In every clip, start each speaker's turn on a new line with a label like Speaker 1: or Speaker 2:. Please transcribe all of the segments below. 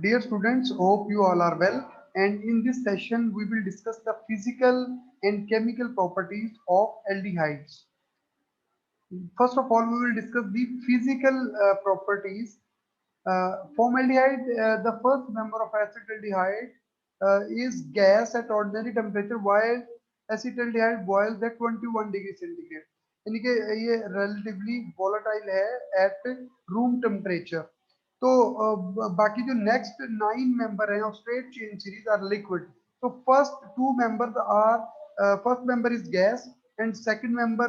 Speaker 1: Dear students, hope you all are well. And in this session, we will discuss the physical and chemical properties of aldehydes. First of all, we will discuss the physical properties. Formaldehyde, the first member of acetaldehyde, is gas at ordinary temperature, while acetaldehyde boils at 21 degree centigrade. यानी कि ये relatively volatile है at room temperature. तो बाकी जो next 9 member हैं of straight chain series are liquid. So first two members are first member is gas and second member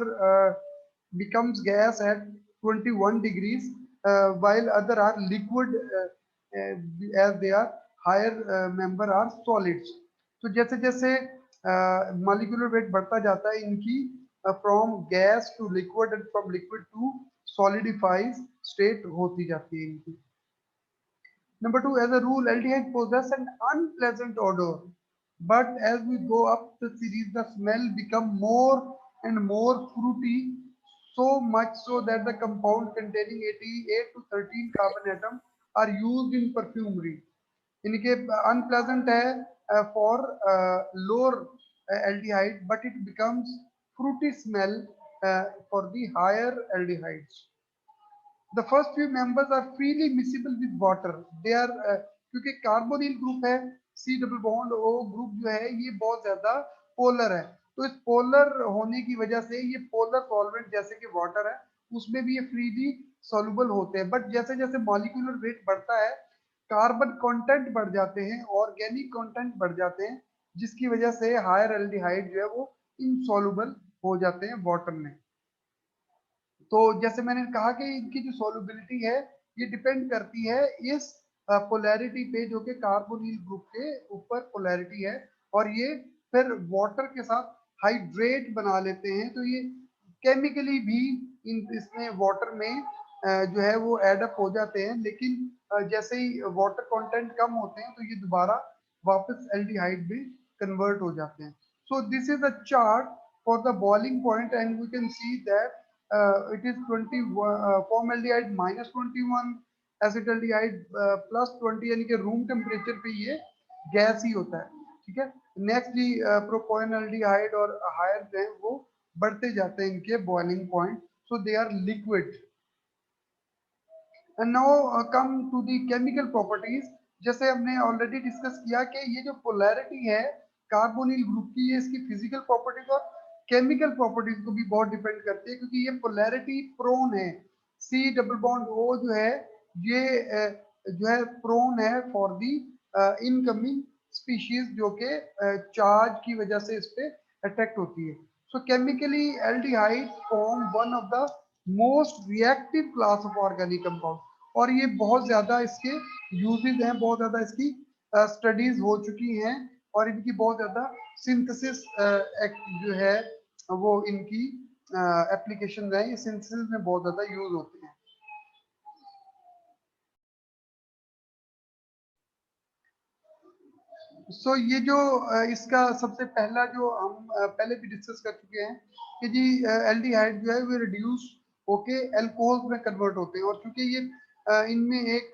Speaker 1: becomes gas at 21 degrees while other are liquid as they are higher member are solids. तो जैसे जैसे molecular weight बढ़ता जाता है इनकी from gas to liquid and from liquid to solidifies state होती जाती है इनकी. Number two, as a rule, aldehyde possess an unpleasant odor, but as we go up the series, the smell become more and more fruity, so much so that the compound containing 88 to 13 carbon atom are used in perfumery. इनके unpleasant है for lower aldehyde, but it becomes fruity smell for the higher aldehydes. The first few members are freely miscible with water. They are क्योंकि carbonyl group है, C double bond O group जो है ये बहुत ज्यादा polar है, तो इस पोलर होने की वजह से ये पोलर सॉल्वेंट जैसे कि वाटर है उसमें भी ये फ्रीली सॉल्युबल होते हैं. बट जैसे जैसे मॉलिक्यूलर वेट बढ़ता है कार्बन कंटेंट बढ़ जाते हैं, ऑर्गेनिक कंटेंट बढ़ जाते हैं, जिसकी वजह से हायर एल्डिहाइड जो है वो इनसॉल्युबल हो जाते हैं वाटर में. तो जैसे मैंने कहा कि इनकी जो सॉल्युबिलिटी है ये डिपेंड करती है इस पोलैरिटी पे जो कि कार्बोनिल ग्रुप के ऊपर पोलैरिटी है, और ये फिर वाटर के साथ हाइड्रेट बना लेते हैं. तो ये केमिकली भी इसमें वाटर में जो है वो एडअप हो जाते हैं, लेकिन जैसे ही वाटर कंटेंट कम होते हैं तो ये दोबारा वापस एल्डिहाइड में कन्वर्ट हो जाते हैं. So this is a chart for the boiling point and we can see that it is 20 formaldehyde minus 21, acetaldehyde plus 20, यानी कि रूम टेम्परेचर पे ये गैस ही होता है. ठीक है. नेक्स्ट प्रोपोनल्डिहाइड और हायर जो है वो बढ़ते जाते हैं इनके boiling point, so they are liquid. And now come to the chemical properties. जैसे हमने ऑलरेडी डिस्कस किया कि ये जो पोलैरिटी है कार्बोनिल ग्रुप की, ये इसकी फिजिकल प्रॉपर्टीज और केमिकल प्रॉपर्टीज को भी बहुत डिपेंड करती है, क्योंकि ये पोलैरिटी प्रोन है. सी डबल बॉन्ड ओ जो है ये जो है प्रोन है फॉर दी इनकमिंग स्पीशीज जो कि चार्ज की वजह से इस पे अट्रैक्ट होती है. So chemically aldehyde form one of the most reactive class of organic compound, और ये बहुत ज्यादा इसके यूजेस हैं, बहुत ज्यादा इसकी स्टडीज हो चुकी हैं, और इनकी बहुत ज्यादा सिंथेसिस जो है वो इनकी एप्लीकेशन है, ये सिंथेसिस में बहुत ज्यादा यूज होते हैं. सो ये जो इसका सबसे पहला जो हम पहले भी डिस्कस कर चुके हैं कि जी एल्डिहाइड जो है वो रिड्यूस होके अल्कोहल में कन्वर्ट होते हैं, और क्योंकि ये इनमें एक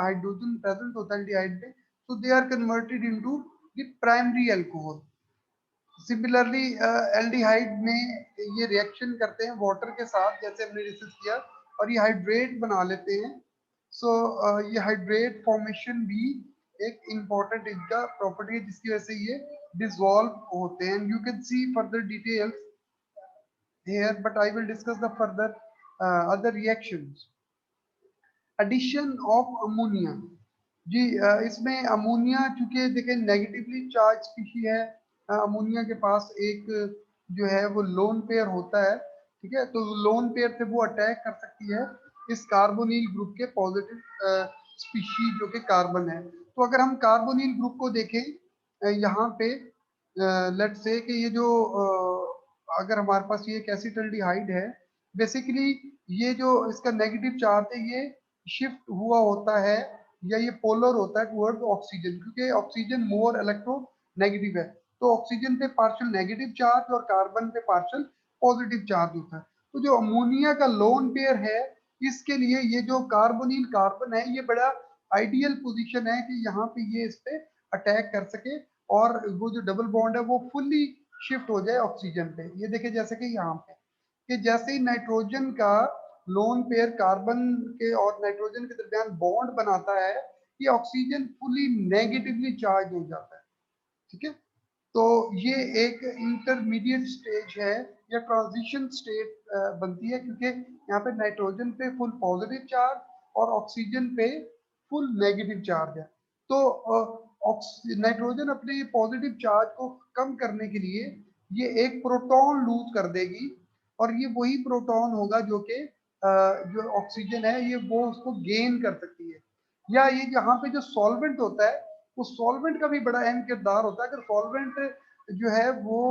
Speaker 1: हाइड्रोजन प्रेजेंट होता है एल्डिहाइड में, so they are converted into the primary alcohol. Similarly aldehyde में ये रिएक्शन करते हैं वाटर के साथ जैसे हमने डिस्कस किया, और ये हाइड्रेट बना लेते हैं. सो ये हाइड्रेट फॉर्मेशन भी एक इम्पोर्टेंट इनका प्रॉपर्टी है जिसकी वजह से ये डिसॉल्व होते हैं. You can see further details here, but I will discuss the further other reactions. Addition of ammonia. जी इसमें अमोनिया चूंकि देखें नेगेटिवली चार्ज स्पीशी है, अमोनिया के पास एक जो है वो लोन पेयर होता है. ठीक है. तो लोन पेयर से वो अटैक कर सकती है इस कार्बोनिल ग्रुप के पॉजिटिव स्पीशी जो कि कार्बन है. तो अगर हम कार्बोनिल ग्रुप को देखें यहाँ पे लेट्स से कि ये जो अगर हमारे पास ये एक एसिटल्डिहाइड है, बेसिकली ये जो इसका नेगेटिव चार्ज है ये शिफ्ट हुआ होता है या ये पोलर होता है टुवर्ड्स ऑक्सीजन, क्योंकि ऑक्सीजन मोर इलेक्ट्रो नेगेटिव है. तो ऑक्सीजन पे पार्शियल नेगेटिव चार्ज और कार्बन पे पार्शियल पॉजिटिव चार्ज होता है. तो जो अमोनिया का लोन पेयर है इसके लिए ये जो कार्बोनिल कार्बन है ये बड़ा आइडियल पोजीशन है कि यहाँ पे ये इस पे अटैक कर सके और वो जो डबल बॉन्ड है वो फुल्ली शिफ्ट हो जाए ऑक्सीजन पे। ये देखिए जैसे कि यहाँ पे कि जैसे ही नाइट्रोजन का लोन पेयर कार्बन के और नाइट्रोजन के दरमियान बॉन्ड बनाता है, ये ऑक्सीजन फुली नेगेटिवली चार्ज हो जाता है। ठीक है, तो ये एक इंटरमीडिएट स्टेज है या ट्रांजिशन स्टेट बनती है, क्योंकि यहाँ पे नाइट्रोजन पे फुल पॉजिटिव चार्ज और ऑक्सीजन पे फुल नेगेटिव चार्ज है। तो नाइट्रोजन अपने पॉजिटिव चार्ज को कम करने के लिए ये एक प्रोटॉन लूज कर देगी, और ये वही प्रोटॉन होगा जो कि जो ऑक्सीजन है ये वो उसको गेन कर सकती है। या ये यहाँ पे जो सॉल्वेंट होता है, उस सॉल्वेंट का भी बड़ा अहम किरदार होता है। अगर सॉल्वेंट जो है वो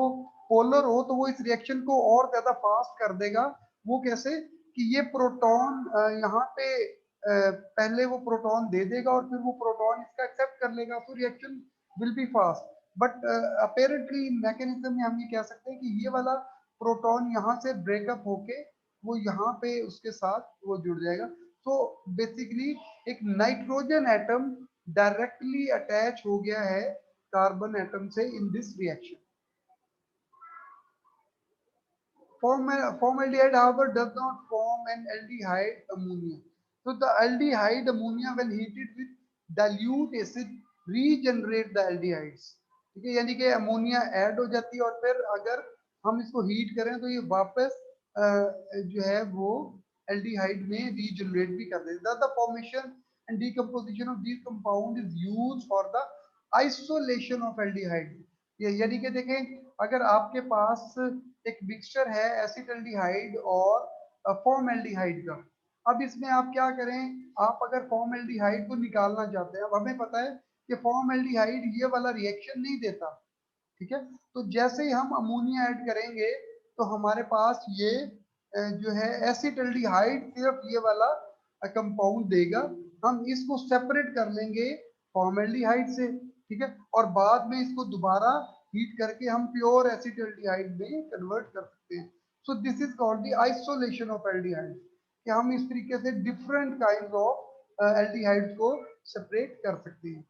Speaker 1: पोलर हो तो वो इस रिएक्शन को और ज्यादा फास्ट कर देगा। वो कैसे कि ये प्रोटॉन यहाँ पे पहले वो प्रोटॉन दे देगा और फिर वो प्रोटॉन इसका एक्सेप्ट कर लेगा, तो reaction will be fast. But apparently mechanism में हम ये कह सकते हैं कि ये वाला प्रोटॉन यहाँ से ब्रेकअप होके वो यहाँ पे उसके साथ वो जुड़ जाएगा। तो बेसिकली एक नाइट्रोजन एटम डायरेक्टली अटैच हो गया है कार्बन एटम से in this reaction. Formaldehyde, however, does not form an aldehyde ammonia. So the aldehyde ammonia, when heated with dilute acid, regenerate the aldehydes. ठीक है, यानी कि अमोनिया ऐड हो जाती है और फिर अगर हम इसको हीट करें तो ये वापस जो है वो एल्डिहाइड में रीजनरेट भी कर देता है। The formation and decomposition of this compound is used for the isolation of aldehyde. ये यानी कि देखें, अगर आपके पास एक मिक्सचर है एसिटल्डिहाइड और फॉर्मल्डिहाइड का, अब इसमें आप क्या करें, आप अगर फॉर्मल्डिहाइड को निकालना चाहते हैं, अब हमें पता है कि फॉर्मल्डिहाइड ये वाला रिएक्शन नहीं देता। ठीक है, तो जैसे ही हम अमोनिया ऐड करेंगे तो हमारे पास ये जो है एसिटल्डिहाइड सिर्फ ये वाला कंपाउंड देगा। हम इसको सेपरेट कर लेंगे फॉर्मल्डिहाइड से। ठीक है, और बाद में इसको दोबारा हीट करके हम प्योर एसिटल्डिहाइड में कन्वर्ट कर सकते हैं। So this is called the isolation of aldehyde, कि हम इस तरीके से डिफरेंट काइंड ऑफ एल्डिहाइड्स को सेपरेट कर सकते हैं।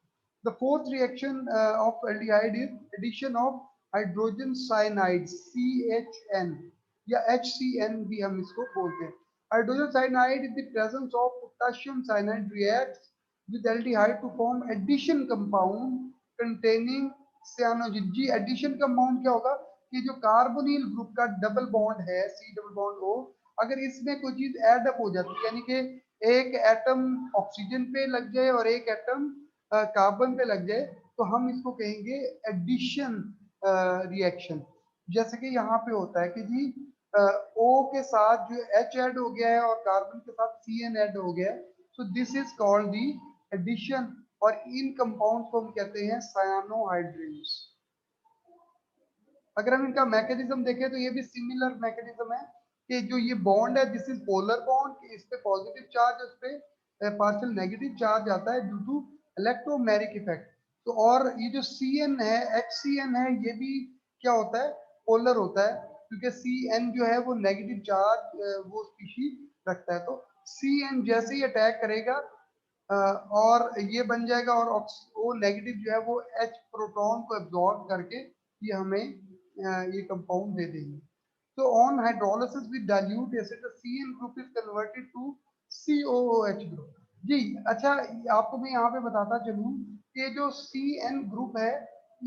Speaker 1: The fourth reaction of aldehyde is addition of hydrogen cyanide CHN या HCN भी हम इसको बोलते हैं। Hydrogen cyanide in the presence of potassium cyanide reacts with aldehyde to form addition compound containing cyanogen। Ji addition compound क्या होगा कि जो कार्बोनिल ग्रुप का डबल बॉन्ड है C डबल बॉन्ड O, अगर इसमें कोई चीज एड अप हो जाती है, यानी कि एक एटम ऑक्सीजन पे लग जाए और एक एटम कार्बन पे लग जाए, तो हम इसको कहेंगे एडिशन रिएक्शन। जैसे कि यहाँ पे होता है कि जी ओ के साथ जो एच ऐड हो गया है और कार्बन के साथ सी एन ऐड हो गया है, so this is called the addition. और इन कंपाउंड को हम कहते हैं सायानोहाइड्रेट्स। अगर हम इनका मैकेनिज्म देखें तो ये भी सिमिलर मैकेनिज्म है कि जो ये बॉन्ड है दिस इज पोलर बॉन्ड, इस पे पॉजिटिव चार्ज, उस पे पार्शियल नेगेटिव चार्ज आता है ड्यू टू इलेक्ट्रोमैग्नेटिक इफेक्ट। तो और ये जो सी एन है एच सी एन है, ये भी क्या होता है, पोलर होता है, क्योंकि सी एन जो है वो नेगेटिव चार्ज वो स्पीशीज रखता है। तो सी एन जैसे ही अटैक करेगा और ये बन जाएगा, और वो नेगेटिव जो है वो एच प्रोटॉन को एब्जॉर्ब करके ये हमें ये कंपाउंड दे देंगे। So on hydrolysis with dilute acid, the CN group is converted to COOH group। जी अच्छा, आपको मैं यहाँ पे बताता चलूँ कि जो CN ग्रुप है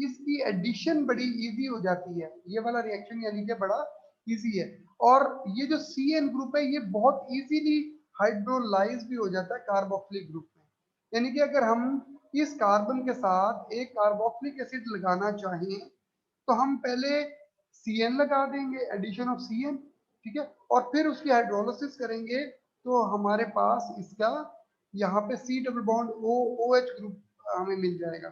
Speaker 1: इसकी एडिशन बड़ी इजी हो जाती है, ये वाला रिएक्शन यानी कि बड़ा इजी है। और ये जो CN ग्रुप है ये बहुत इजीली हाइड्रोलाइज भी हो जाता है कार्बोक्सिलिक ग्रुप में। यानी कि अगर हम इस कार्बन के साथ एक कार्बोक्सिलिक एसिड लगाना चाहें तो हम पहले CN लगा देंगे, एडिशन ऑफ CN। ठीक है, और फिर उसकी हाइड्रोलिसिस करेंगे तो हमारे पास इसका यहाँ पे C double bond OH group हमें मिल जाएगा,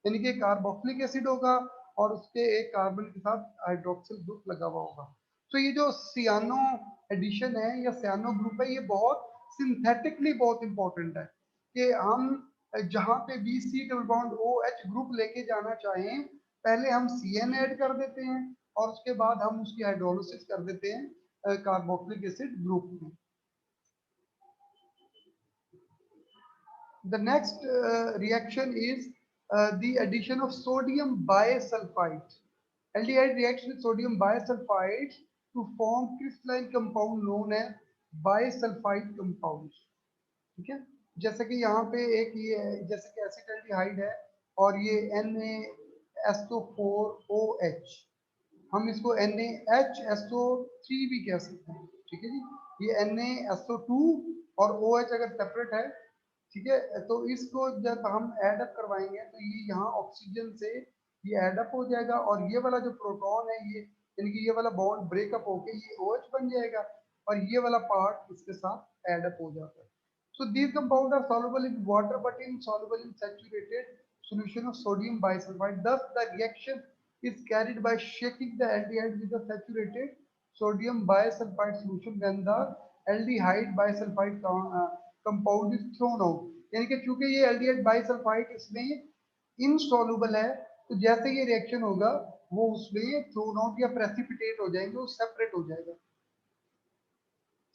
Speaker 1: यानी कि कार्बोक्सिलिक एसिड होगा और उसके एक कार्बन के साथ हाइड्रोक्सिल ग्रुप लगा हुआ होगा। तो ये जो सियानो एडिशन है या सियानो ग्रुप है, ये बहुत सिंथेटिकली बहुत इंपॉर्टेंट है कि हम जहाँ पे भी C double bond OH group लेके जाना चाहें, पहले हम CN ऐड कर देते हैं और उसके बाद हम उसकी हाइड्रोलिसिस कर देते हैं कार्बोक्सिलिक एसिड ग्रुप में। The next reaction is the addition of sodium bisulfite. Aldehyde reacts with sodium bisulfite to form crystalline compound known as bisulfite compounds. ठीक है, जैसे कि यहाँ पे एक ये है, जैसे कि एसिटाल्डिहाइड है और ये NaSO4OH, हम इसको NaHSO3 भी कह सकते हैं। ठीक है जी, ये NaSO2 और OH अगर सेपरेट है, ठीक है, तो इसको जब हम ऐड अप करवाएंगे तो ये यहाँ ऑक्सीजन से ये ऐड अप हो जाएगा और ये वाला जो प्रोटॉन है ये, यानी कि ये वाला बॉन्ड ब्रेकअप होके ये OH बन जाएगा और ये वाला पार्ट इसके साथ ऐड अप हो जाता है। So these compounds are soluble in water but insoluble in saturated solution of sodium bisulfite. Thus, the reaction is carried by shaking the aldehyde with the saturated sodium bisulfite solution when the aldehyde bisulfite compound is thrown out. यानी कि चूंकि ये aldehyde bisulfite इसमें insoluble है, तो जैसे ये reaction होगा वो उसमें थ्रोन आउट या प्रेसिपिटेट हो जाएंगे, वो सेपरेट हो जाएगा।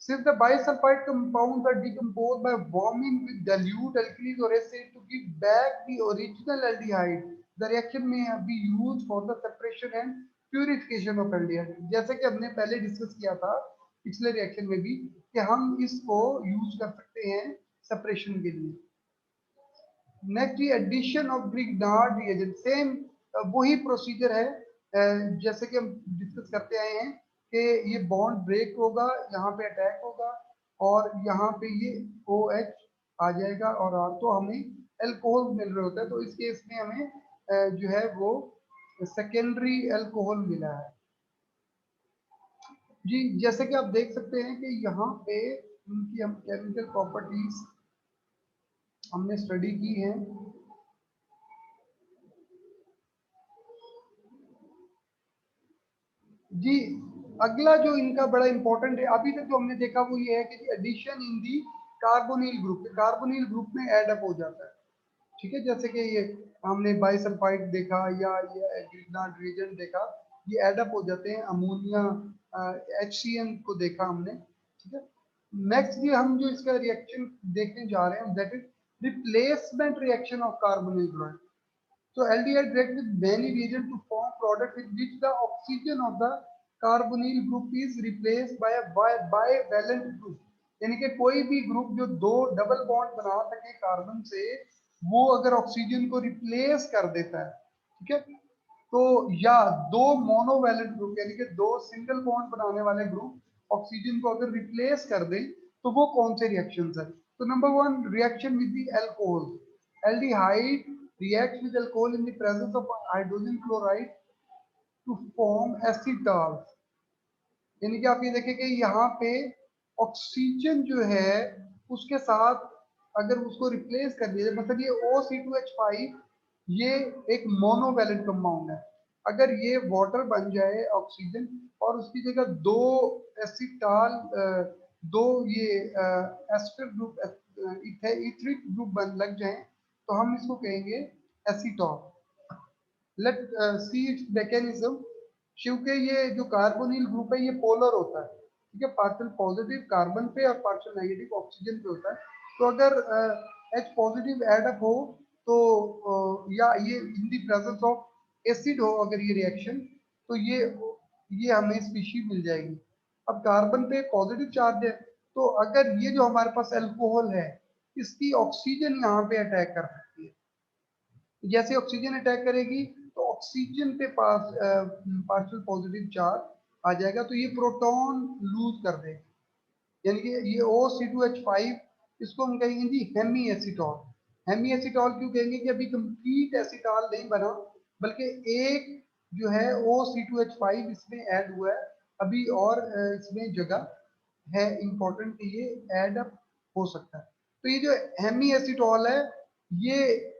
Speaker 1: Since the bisulfite compounds are decomposed by warming with dilute alkalis or acid to give back the original aldehyde, the reaction may be used for the separation and purification of aldehyde. जैसे कि हमने पहले discuss किया था पिछले reaction में भी कि हम इसको यूज कर सकते हैं सेपरेशन के लिए। नेक्स्ट ये addition of Grignard reagent, same वही प्रोसीजर है जैसे कि हम डिस्कस करते आए हैं कि ये बॉन्ड ब्रेक होगा, यहाँ पे अटैक होगा और यहाँ पे ये OH आ जाएगा और तो हमें अल्कोहल मिल रहा होता है, तो इस केस में हमें जो है वो सेकेंडरी अल्कोहल मिला है जी। जैसे कि आप देख सकते हैं कि यहाँ पे उनकी हम केमिकल प्रॉपर्टीज हमने स्टडी की है। जी अगला जो इनका बड़ा इंपॉर्टेंट है अभी तक जो हमने देखा वो ये है कि addition in the carbonyl group, carbonyl group में एड अप हो जाता है। ठीक है, जैसे कि ये हमने बाइसल्फाइड देखा या ये ग्रिग्नार्ड रिएजेंट देखा, ये एड अप हो जाते हैं, अमोनिया HCN को देखा हमने। ठीक है, नेक्स्ट ये हम जो इसका रिएक्शन देखने जा रहे हैं that is replacement reaction of carbonyl chloride. So aldehyde reacts with many reagents to form product with which the oxygen of the carbonyl group is replaced by a bivalent group. यानी कि कोई भी group जो दो double bond बना सके carbon से, वो अगर ऑक्सीजन को रिप्लेस कर देता है, ठीक है, तो या दो मोनोवैलेंट ग्रुप यानी कि दो सिंगल बॉन्ड बनाने वाले ग्रुप ऑक्सीजन को अगर रिप्लेस कर दें, तो वो कौन से रिएक्शंस है? तो number one, reaction with the alcohol. Aldehyde reacts with alcohol in the presence of hydrogen chloride to form acetal। यानी कि आप ये देखें कि यहाँ पे ऑक्सीजन जो है उसके साथ अगर उसको रिप्लेस कर दिया, मतलब ये O(C2H5) ये एक मोनोवैलेंट कंपाउंड है, अगर ये वाटर बन जाए ऑक्सीजन और उसकी जगह दो एसिटाल दो ये एस्टर ग्रुप इथरिक ग्रुप बन लग जाए, तो हम इसको कहेंगे acetal. Let see its mechanism. क्योंकि ये जो कार्बोनिल ग्रुप है ये पोलर होता है, ठीक है, पार्शियल पॉजिटिव कार्बन पे और पार्शियल नेगेटिव ऑक्सीजन पे होता है। तो अगर H पॉजिटिव एड अप हो तो या ये in the presence of acid हो अगर ये रिएक्शन, तो ये हमें स्पीशीज मिल जाएगी। अब कार्बन पे पॉजिटिव चार्ज है, तो अगर ये जो हमारे पास अल्कोहल है इसकी ऑक्सीजन यहाँ पे अटैक कर सकती है, जैसे ऑक्सीजन अटैक करेगी तो ऑक्सीजन पे पास पार्शियल पॉजिटिव चार्ज आ जाएगा, तो ये प्रोटॉन लूज कर देगा, यानी कि ये O(C2H5) इसको हम कहेंगे जी हेमी एसीटॉल। हेमी एसीटॉल क्यों कहेंगे कि अभी कंप्लीट एसीटॉल नहीं बना, बल्कि एक जो है O(C2H5) इसमें ऐड हुआ है, अभी और इसमें जगह है इंपॉर्टेंट कि ये ऐड अप हो सकता है। तो ये जो हेमी एसीटॉल है ये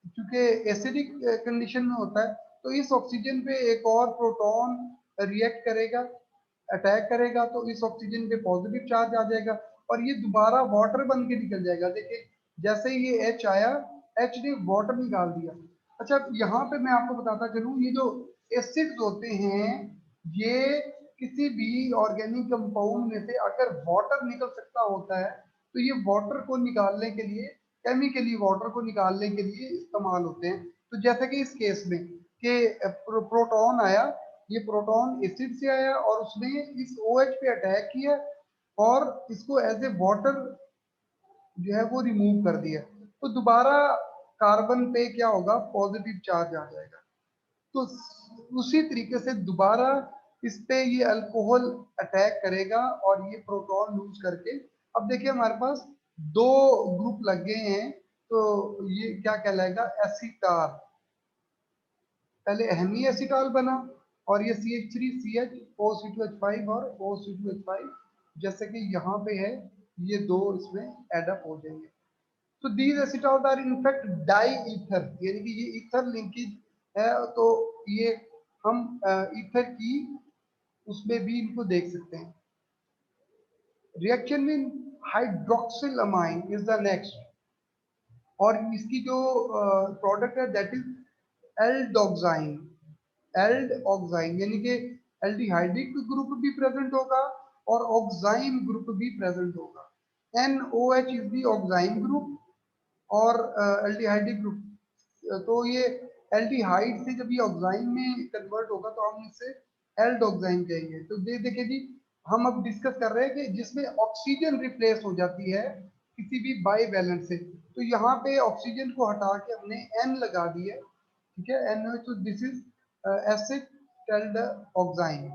Speaker 1: क्योंकि एसिडिक कंडीशन में होता है, तो इस ऑक्सीजन पे एक और प्रोटॉन रिएक्ट करेगा, अटैक करेगा, तो इस ऑक्सीजन पे पॉजिटिव चार्ज आ जाएगा और ये दोबारा वाटर बन के निकल जाएगा। देखिए जैसे ही ये H आया, H ने वाटर निकाल दिया। अच्छा यहाँ पे मैं आपको बताता चलूँ, ये जो एसिड्स होते हैं ये किसी भी ऑर्गेनिक कंपाउंड में से अगर वाटर निकल सकता होता है, तो ये वाटर को निकालने के लिए केमिकली वाटर को निकालने के लिए इस्तेमाल होते हैं। तो जैसे कि इस केस में कि प्रोटॉन आया, ये प्रोटॉन एसिड से आया और उसने इस OH पे अटैक किया और इसको एज ए वाटर जो है वो रिमूव कर दिया, तो दोबारा कार्बन पे क्या होगा, पॉजिटिव चार्ज आ जाएगा। तो उसी तरीके से दोबारा इस पे ये अल्कोहल अटैक करेगा और ये प्रोटॉन लूज करके, अब देखिए हमारे पास दो ग्रुप लग गए हैं, तो ये क्या कहलाएगा, एसिटाल। पहले हेमी एसिटाल बना और ये CH3CH OC2H5 और OC2H5 जैसे कि यहाँ पे है, ये दो इसमें एडअप हो जाएंगे। तो these acetals are in fact डाईईथर, यानी कि ये ईथर लिंकेज है, तो ये हम ईथर की उसमें भी इनको देख सकते हैं। रिएक्शन में hydroxyl amine is the next, और इसकी जो प्रोडक्ट है दैट इज एल्डोक्साइन। एल्डोक्साइन यानी कि एल्डिहाइडिक ग्रुप भी प्रेजेंट होगा और ऑक्साइन ग्रुप भी प्रेजेंट होगा। NOH इज द ऑक्साइन ग्रुप और एल्डिहाइडिक ग्रुप, तो ये एल्डिहाइड से जब ये ऑक्साइन में कन्वर्ट होगा तो हम इसे एल्डोक्साइन कहेंगे। तो देखिए जी, हम अब डिस्कस कर रहे हैं कि जिसमें ऑक्सीजन रिप्लेस हो जाती है किसी भी बाईवैलेंट से, तो यहाँ पे ऑक्सीजन को हटा के हमने N लगा दिया, ठीक है, NOH, तो दिस इज एसिटाल्डेओक्साइन।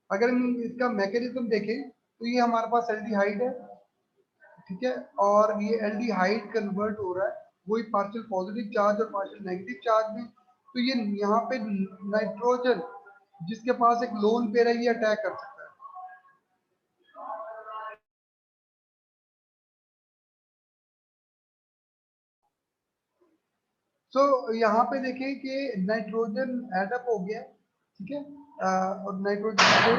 Speaker 1: अगर हम इसका मैकेनिज्म देखें तो ये हमारे पास एल्डिहाइड है, ठीक है, और ये एल्डिहाइड कन्वर्ट हो रहा है वही पार्शियल पॉजिटिव चार्ज और पार्शियल नेगेटिव चार्ज में। तो ये यहाँ पे नाइट्रोजन जिसके पास एक लोन पेयर है ये अटैक कर सकता है। तो यहाँ पे देखिए कि नाइट्रोजन एडअप हो गया, ठीक है, और नाइट्रोजन को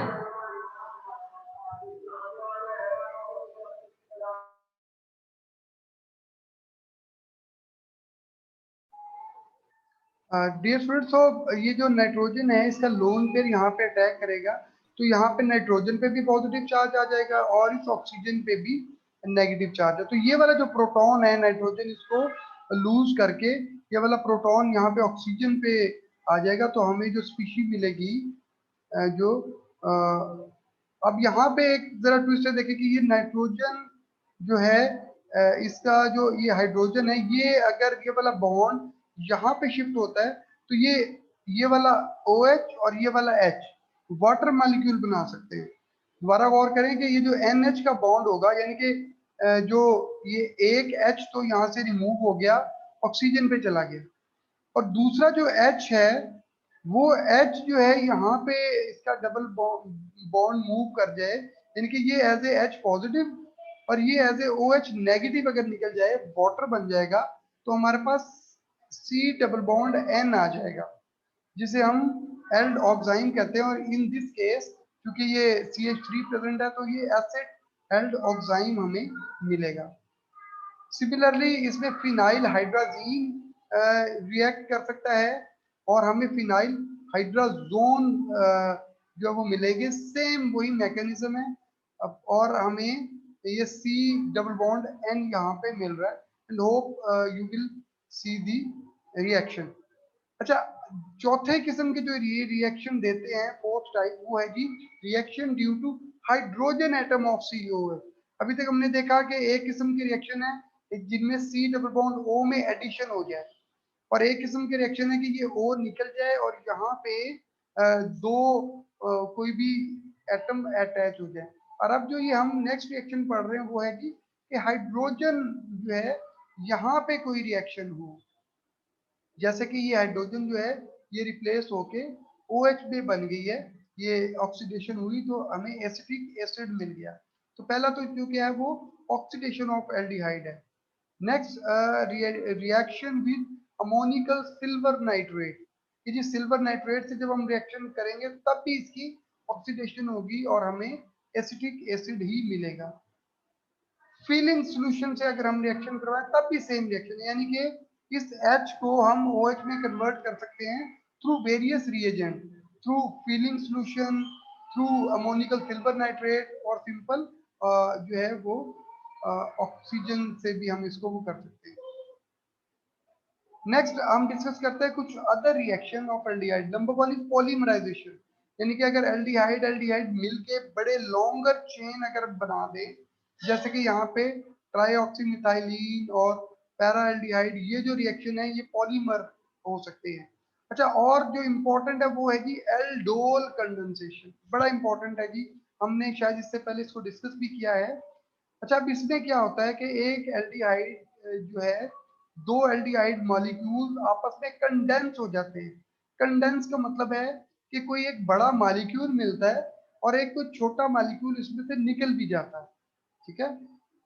Speaker 1: डियर स्टूडेंट्स, तो ये जो नाइट्रोजन है इसका लोन पेयर यहाँ पे अटैक करेगा, तो यहाँ पे नाइट्रोजन पे भी पॉजिटिव चार्ज आ जाएगा और इस ऑक्सीजन पे भी नेगेटिव चार्ज है। तो ये वाला जो प्रोटॉन है नाइट्रोजन इसको लूज करके ये वाला प्रोटॉन यहाँ पे ऑक्सीजन पे आ जाएगा, तो हमें जो स्पीशी मिलेगी जो अब यहाँ पे एक जरा ट्विस्ट है, देखिए कि ये नाइट्रोजन जो है इसका जो ये हाइड्रोजन है, ये अगर ये वाला बॉन्ड यहाँ पे शिफ्ट होता है तो ये वाला OH और ये वाला H वाटर मॉलिक्यूल बना सकते हैं। दोबारा गौर करें कि ये जो NH का बॉन्ड होगा, यानी कि जो ये एक H तो यहाँ से रिमूव हो गया, ऑक्सीजन पे चला गया, और दूसरा जो H है वो H जो है यहाँ पे इसका डबल बॉन्ड मूव कर जाए, यानी कि ये एज ए H पॉजिटिव और ये एज ए OH नेगेटिव अगर निकल जाए, वाटर बन जाएगा, तो हमारे पास C डबल बॉन्ड N आ जाएगा, जिसे हम एल्ड ऑक्साइन कहते हैं। और इन दिस केस क्योंकि ये CH3 प्रेजेंट है तो ये एसिड एल्ड ऑक्साइन हमें मिलेगा। सिमिलरली इसमें फिनाइल हाइड्राजीन रिएक्ट कर सकता है और हमें फिनाइल हाइड्राजोन जो वो मिलेंगे, सेम वही मैकेनिज्म है। और हमें ये C डबल बॉन्ड N यहाँ पे मिल रहा है, and hope you will see the reaction. अच्छा, चौथे किस्म के जो ये रिएक्शन देते हैं, फोर्थ टाइप, वो है जी reaction due to hydrogen atom of CO। अभी तक हमने देखा कि एक किस्म की रिएक्शन है जिनमें C डबल बॉन्ड O में एडिशन हो जाए, और एक किस्म की रिएक्शन है कि ये O निकल जाए और यहाँ पे दो कोई भी एटम अटैच हो जाए। और अब जो ये हम नेक्स्ट रिएक्शन पढ़ रहे हैं वो है कि हाइड्रोजन जो है यहाँ पे कोई रिएक्शन हो, जैसे कि ये हाइड्रोजन जो है ये रिप्लेस होके OH में बन गई है, ये ऑक्सीडेशन हुई तो हमें एसिटिक एसिड मिल गया। तो पहला तो जो क्या है वो ऑक्सीडेशन ऑफ एल्डिहाइड है। Next reaction with ammoniacal silver nitrate, ये जी सिल्वर नाइट्रेट से जब हम रिएक्शन करेंगे तब भी इसकी ऑक्सीडेशन होगी और हमें एसिटिक एसिड ही मिलेगा। फिलिंग सॉल्यूशन से अगर हम रिएक्शन करवाएं तब भी सेम रिएक्शन, यानी कि इस H को हम OH में कन्वर्ट कर सकते हैं through various reagent, through Fehling solution, through ammoniacal silver nitrate और सिंपल जो है वो ऑक्सीजन से भी हम इसको वो कर सकते हैं। नेक्स्ट हम डिस्कस करते हैं कुछ other reaction of aldehyde. Number one is polymerization, यानी कि अगर एल्डिहाइड एल्डिहाइड मिलके बड़े लॉन्गर चेन अगर बना दे, जैसे कि यहाँ पे ट्राईऑक्सीमिथाइलिन और पैरा एल्डिहाइड, ये जो रिएक्शन है ये पॉलीमर हो सकते हैं। अच्छा, और जो इम्पोर्टेंट है वो है जी एल्डोल कंडेंसेशन, बड़ा इंपॉर्टेंट है जी, हमने शायद इससे पहले इसको डिस्कस भी किया है। अच्छा, अब इसमें क्या होता है कि एक एल्डिहाइड जो है, दो एल्डिहाइड मॉलिक्यूल आपस में कंडेंस हो जाते हैं। कंडेंस का मतलब है कि कोई एक बड़ा मॉलिक्यूल मिलता है और एक कोई छोटा मॉलिक्यूल इसमें से निकल भी जाता है। ठीक है,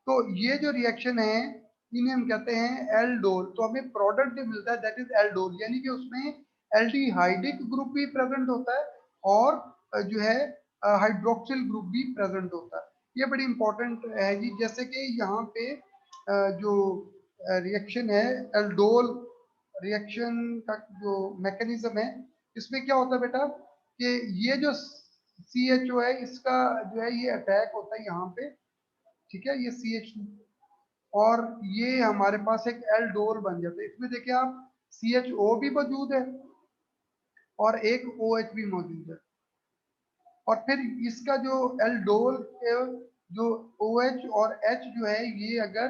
Speaker 1: तो ये जो रिएक्शन है इन्हें हम कहते हैं एल्डोल। तो हमें प्रोडक्ट जो मिलता है दैट इज एल्डोल, यानी कि उसमें एल्डिहाइडिक ग्रुप भी प्रेजेंट होता है और जो है हाइड्रोक्सिल ग्रुप भी प्रेजेंट होता है। ये बड़ी इंपॉर्टेंट है जी। जैसे कि यहाँ पे जो रिएक्शन है एल्डोल रिएक्शन का जो मैकेनिज्म है, इसमें क्या होता है बेटा कि ये जो CHO है इसका जो है ये अटैक होता है यहाँ पे। ठीक है, ये CH2 और ये हमारे पास एक एल्डोल बन जाता है। इसमें देखिए आप CHO भी मौजूद है और एक OH भी मौजूद है, और फिर इसका जो एल्डोल जो OH और H जो है ये अगर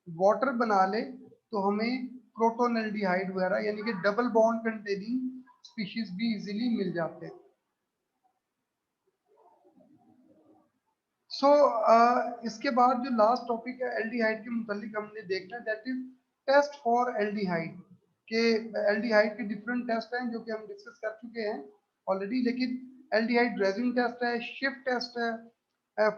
Speaker 1: वाटर बना ले तो हमें प्रोटोनल्डिहाइड वगैरह यानी कि डबल बॉन्ड कंटेनिंग स्पीशीज भी इजीली मिल जाते हैं। इसके बाद जो लास्ट टॉपिक है एल्डिहाइड के मुतालिक हमने देखना that is test for aldehyde के। एल्डिहाइड के डिफरेंट टेस्ट हैं जो कि हम डिस्कस कर चुके हैं ऑलरेडी, लेकिन एल्डिहाइड रेजिन टेस्ट है, शिफ्ट टेस्ट है,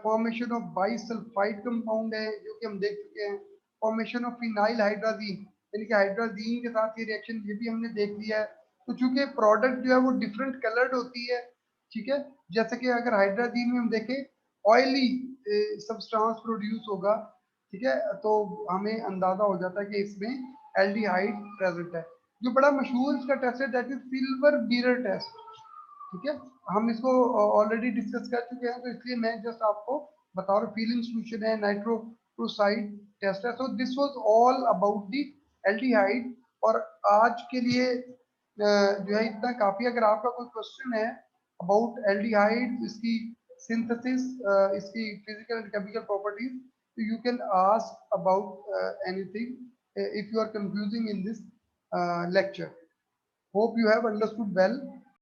Speaker 1: फॉर्मेशन ऑफ बाइसल्फाइड कंपाउंड है जो कि हम देख चुके हैं, फॉर्मेशन ऑफ फिनाइल हाइड्राजीन यानी कि हाइड्राजीन के साथ ये रिएक्शन ये भी हमने देख लिया है। तो चूंकि प्रोडक्ट जो है वो डिफरेंट कलर्ड होती है, ठीक है, जैसे कि अगर हाइड्राजीन में हम देखें ऑयली सब्सटेंस प्रोड्यूस होगा, ठीक है, तो हमें अंदाजा हो जाता है कि इसमें एल्डिहाइड प्रेजेंट है। जो बड़ा मशहूर इसका टेस्ट है that is silver mirror test. ठीक है, हम इसको ऑलरेडी डिस्कस कर चुके हैं, तो इसलिए मैं जस्ट आपको बता रहा हूँ। फीलिंग सोल्यूशन है, नाइट्रोक्लोराइड टेस्ट है। So this was all about the aldehyde. और आज के लिए जो है इतना काफी। अगर आपका कोई क्वेश्चन है अबाउट एल्डिहाइड, इसकी सिंथेसिस, इसकी फिजिकल एंड केमिकल प्रॉपर्टीज, तो you can ask about anything if you are confusing in this lecture. Hope you have understood well.